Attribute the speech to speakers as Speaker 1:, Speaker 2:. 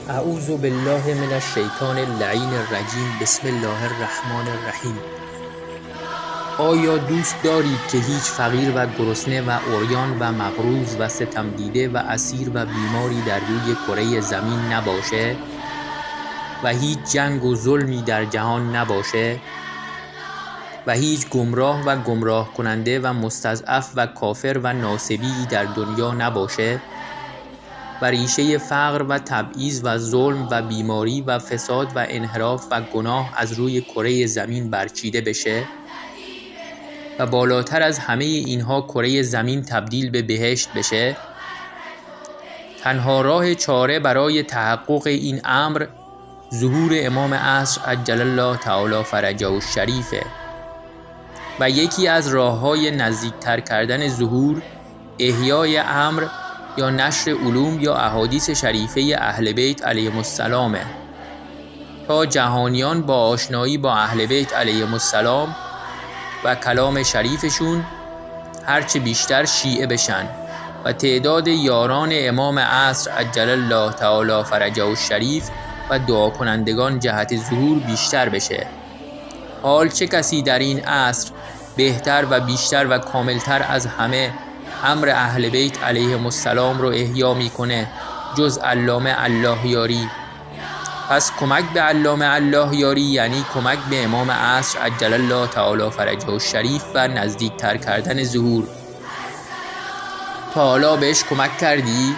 Speaker 1: اعوذ بالله من الشیطان اللعین الرجیم. بسم الله الرحمن الرحیم. آیا دوست دارید که هیچ فقیر و گرسنه و عریان و مقروض و ستم دیده و اسیر و بیماری در روی کره زمین نباشه و هیچ جنگ و ظلمی در جهان نباشه و هیچ گمراه و گمراه کننده و مستضعف و کافر و ناصبی در دنیا نباشه و ریشه فقر و تبعیض و ظلم و بیماری و فساد و انحراف و گناه از روی کره زمین برچیده بشه و بالاتر از همه اینها کره زمین تبدیل به بهشت بشه؟ تنها راه چاره برای تحقق این امر ظهور امام عصر عجل الله تعالی فرجه الشریفه و یکی از راه‌های نزدیکتر کردن ظهور احیای امر یا نشر علوم یا احادیث شریفه اهل بیت علیهم السلامه تا جهانیان با آشنایی با اهل بیت علیهم السلام و کلام شریفشون هرچه بیشتر شیعه بشن و تعداد یاران امام عصر عجل الله تعالی فرجه الشریف و دعا کنندگان جهت ظهور بیشتر بشه. حال چه کسی در این عصر بهتر و بیشتر و کاملتر از همه امر اهل بیت علیهم السلام رو احیا میکنه جز علامه الله یاری؟ پس کمک به علامه الله یاری یعنی کمک به امام عصر عجل الله تعالی فرجه الشریف و نزدیکتر کردن ظهور. تا حالا بهش کمک کردی؟